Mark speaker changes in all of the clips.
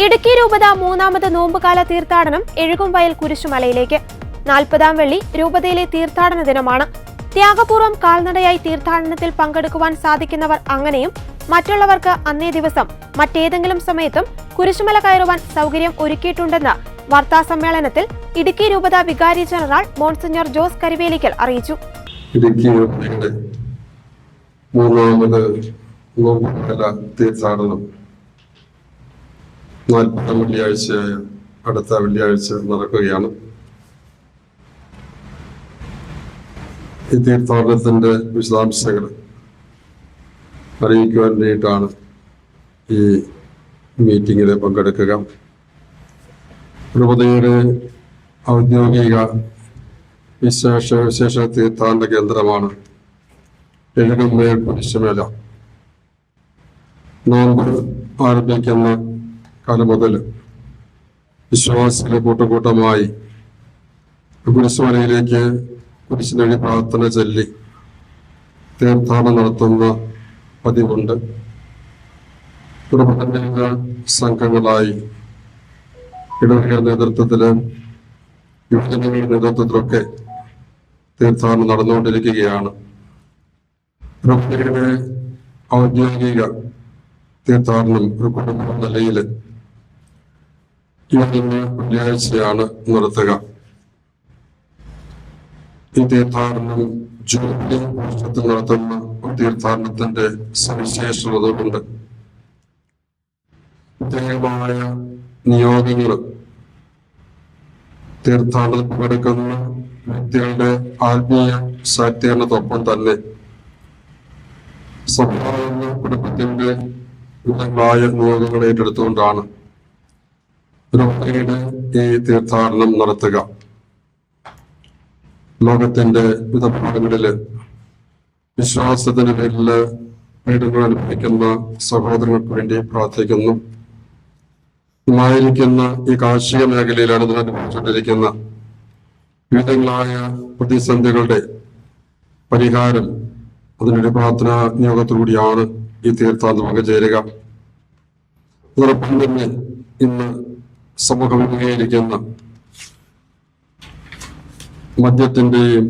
Speaker 1: ഇടുക്കി രൂപത മൂന്നാമത് നോമ്പുകാല തീർത്ഥാടനം എഴുകുംവയൽ കുരിശുമലയിലേക്ക്. 40-ാം വെള്ളി രൂപതയിലെ തീർത്ഥാടന ദിനമാണ്. ത്യാഗപൂർവ്വം കാൽനടയായി തീർത്ഥാടനത്തിൽ പങ്കെടുക്കുവാൻ സാധിക്കുന്നവർ അങ്ങനെയും മറ്റുള്ളവർക്ക് അന്നേ ദിവസം മറ്റേതെങ്കിലും സമയത്തും കുരിശുമല കയറുവാൻ സൗകര്യം ഒരുക്കിയിട്ടുണ്ടെന്ന് വാർത്താസമ്മേളനത്തിൽ ഇടുക്കി രൂപത വികാരി ജനറൽ മോൺസിഞ്ഞോർ ജോസ് കരിവേലിക്കൽ അറിയിച്ചു.
Speaker 2: ഇടുക്കി രൂപതയുടെ മൂന്നാമത് നോമ്പുകാല തീർത്ഥാടനം 40-ാം വെള്ളിയാഴ്ചയായ അടുത്ത വെള്ളിയാഴ്ച നടക്കുകയാണ്. ഈ തീർത്ഥാടനത്തിന്റെ വിശദാംശങ്ങൾ അറിയിക്കുവാൻ വേണ്ടിയിട്ടാണ് ഈ മീറ്റിങ്ങിൽ പങ്കെടുക്കുക. രൂപതയുടെ ഔദ്യോഗിക വിശേഷ തീർത്ഥാടന കേന്ദ്രമാണ് എഴുകുംവയൽ കുരിശുമല. നോമ്പ് ആരംഭിക്കുന്ന കാലം മുതൽ വിശ്വാസികളെ കൂട്ടമായി കുരിശുമലയിലേക്ക് കുരിശിനടി പ്രാർത്ഥന ചൊല്ലി തീർത്ഥാടനം നടത്തുന്ന പതിവുണ്ട്. കുടുംബത്തിന്റെ സംഘങ്ങളായി ഇടവകയുടെ നേതൃത്വത്തിലും യുവജനങ്ങളുടെ നേതൃത്വത്തിലൊക്കെ തീർത്ഥാടനം നടന്നുകൊണ്ടിരിക്കുകയാണ്. രൂപതയുടെ ഔദ്യോഗിക തീർത്ഥാടനം ഒരു കുടുംബ നിലയിൽ ഇന്ന് വെള്ളിയാഴ്ചയാണ് നടത്തുക. ഈ തീർത്ഥാടനം ജൂബിലി വർഷത്തിൽ നടത്തുന്ന തീർത്ഥാടനത്തിന്റെ സവിശേഷതകളുണ്ട്. പ്രത്യേകമായ നിയോഗങ്ങൾ തീർത്ഥാടനത്തിൽ പങ്കെടുക്കുന്ന വ്യക്തികളുടെ ആത്മീയ സാറ്റീകരണത്തോടൊപ്പം തന്നെ സഭാവെന്ന കുടുംബത്തിന്റെ വിവിധങ്ങളായ നിയോഗങ്ങൾ ഏറ്റെടുത്തുകൊണ്ടാണ് രൂപതയുടെ ഈ തീർത്ഥാടനം നടത്തുക. ലോകത്തിന്റെ വിവിധ ഭാഗങ്ങളില് വിശ്വാസത്തിന് പേരിൽ പീഡനം അനുഭവിക്കുന്ന സഹോദരങ്ങൾക്ക് വേണ്ടി പ്രാർത്ഥിക്കുന്നു. ആയിരിക്കുന്ന ഈ കാർഷിക മേഖലയിലാണ് ഇത് അനുഭവിച്ചുകൊണ്ടിരിക്കുന്ന വിവിധങ്ങളായ പ്രതിസന്ധികളുടെ പരിഹാരം അതിനൊരു പ്രാർത്ഥനാ നിയോഗത്തോടുകൂടിയാണ് ഈ തീർത്ഥാടനം പങ്കുചേരുക. അതോടൊപ്പം തന്നെ ഇന്ന് സമൂഹം അഭിമുഖീകരിക്കുന്ന മദ്യത്തിന്റെയും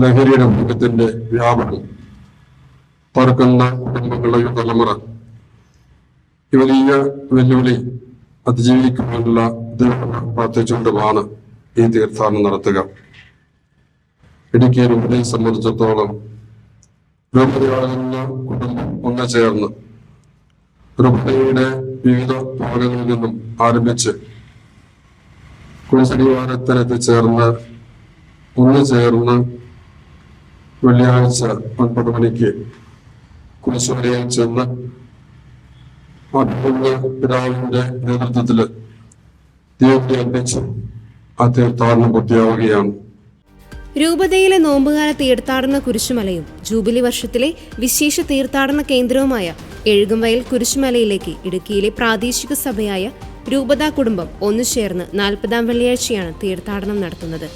Speaker 2: ലഹരിയുടെ ഉപയോഗത്തിന്റെ വ്യാപനം പറക്കുന്ന കുടുംബങ്ങളുടെ തലമുറ ഈ വലിയ വെല്ലുവിളി അതിജീവിക്കുവാനുള്ള പ്രാർത്ഥിച്ചുകൊണ്ടുമാണ് ഈ തീർത്ഥാടനം നടത്തുക. ഇടുക്കി രൂപതയെ സംബന്ധിച്ചിടത്തോളം രൂപതയാകുന്ന കുടുംബം ഒന്ന് ചേർന്ന് രൂപതയുടെ വിവിധ ഭാഗങ്ങളിൽ നിന്നും ആരംഭിച്ച് കുരിശടിവാരത്തിനെത്തിച്ചേർന്ന് ഒന്ന് ചേർന്ന് വെള്ളിയാഴ്ച 9 മണിക്ക് കുരിശുമലയിൽ ചെന്ന് പിതാവിന്റെ നേതൃത്വത്തില് ദൈവത്തെ അർപ്പിച്ച് ആ തീർത്ഥാടനം പൂർത്തിയാവുകയാണ്.
Speaker 3: രൂപതയിലെ നോമ്പുകാല തീർത്ഥാടന കുരിശുമലയും ജൂബിലി വർഷത്തിലെ വിശേഷ തീർത്ഥാടന കേന്ദ്രവുമായ എഴുകുംവയൽ കുരിശുമലയിലേക്ക് ഇടുക്കിയിലെ പ്രാദേശിക സഭയായ രൂപതാ കുടുംബം ഒന്നുചേർന്ന് 40-ാം വെള്ളിയാഴ്ചയാണ് തീർത്ഥാടനം നടത്തുന്നത്.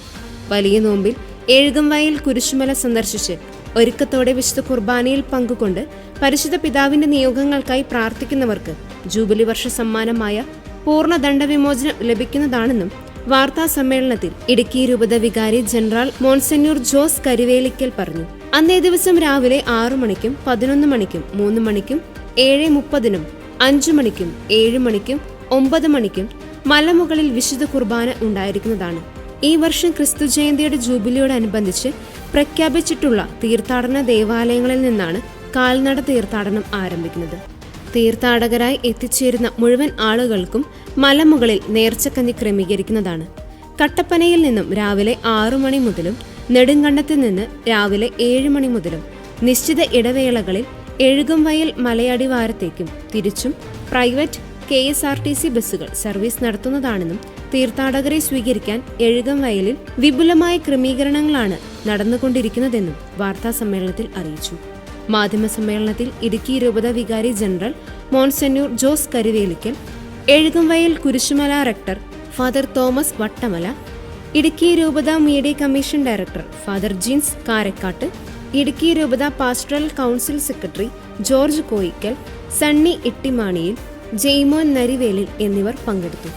Speaker 3: വലിയ നോമ്പിൽ എഴുകുംവയൽ കുരിശുമല സന്ദർശിച്ച് ഒരുക്കത്തോടെ വിശുദ്ധ കുർബാനയിൽ പങ്കുകൊണ്ട് പരിശുദ്ധ പിതാവിന്റെ നിയോഗങ്ങൾക്കായി പ്രാർത്ഥിക്കുന്നവർക്ക് ജൂബിലി വർഷ സമ്മാനമായ പൂർണ്ണ ദണ്ഡവിമോചനം ലഭിക്കുന്നതാണെന്നും വാർത്താ സമ്മേളനത്തിൽ ഇടുക്കി രൂപത വികാരി ജനറൽ മോൺസിഞ്ഞോർ ജോസ് കരിവേലിക്കൽ പറഞ്ഞു. അന്നേ ദിവസം രാവിലെ 6 മണിക്കും 11 മണിക്കും 3 മണിക്കും 7:30-നും 5 മണിക്കും 7 മണിക്കും 9 മണിക്കും മലമുകളിൽ വിശുദ്ധ കുർബാന ഉണ്ടായിരിക്കുന്നതാണ്. ഈ വർഷം ക്രിസ്തു ജയന്തിയുടെ ജൂബിലിയോടനുബന്ധിച്ച് പ്രഖ്യാപിച്ചിട്ടുള്ള തീർത്ഥാടന ദേവാലയങ്ങളിൽ നിന്നാണ് കാൽനട തീർത്ഥാടനം ആരംഭിക്കുന്നത്. തീർത്ഥാടകരായി എത്തിച്ചേരുന്ന മുഴുവൻ ആളുകൾക്കും മലമുകളിൽ നേർച്ചക്കഞ്ഞി ക്രമീകരിക്കുന്നതാണ്. കട്ടപ്പനയിൽ നിന്നും രാവിലെ 6 മണി മുതലും നെടുങ്കണ്ടത്തിൽ നിന്ന് രാവിലെ 7 മണി മുതലും നിശ്ചിത ഇടവേളകളിൽ എഴുകുംവയൽ മലയടിവാരത്തേക്കും തിരിച്ചും പ്രൈവറ്റ് KSRTC ബസ്സുകൾ സർവീസ് നടത്തുന്നതാണെന്നും തീർത്ഥാടകരെ സ്വീകരിക്കാൻ എഴുകുംവയലിൽ വിപുലമായ ക്രമീകരണങ്ങളാണ് നടന്നുകൊണ്ടിരിക്കുന്നതെന്നും വാർത്താ സമ്മേളനത്തിൽ അറിയിച്ചു. മാധ്യമസമ്മേളനത്തിൽ ഇടുക്കി രൂപത വികാരി general Monsignor Jose Karivelikkal, Ezhukumvayal Kurisumala rector Father Thomas Vattamala, Idukki രൂപത media commission director Father Jins Karakkattu, Idukki രൂപത pastoral council secretary George Koyikkal, Sunny Ittimaniyil, Jaimon Narivelil എന്നിവർ പങ്കെടുത്തു.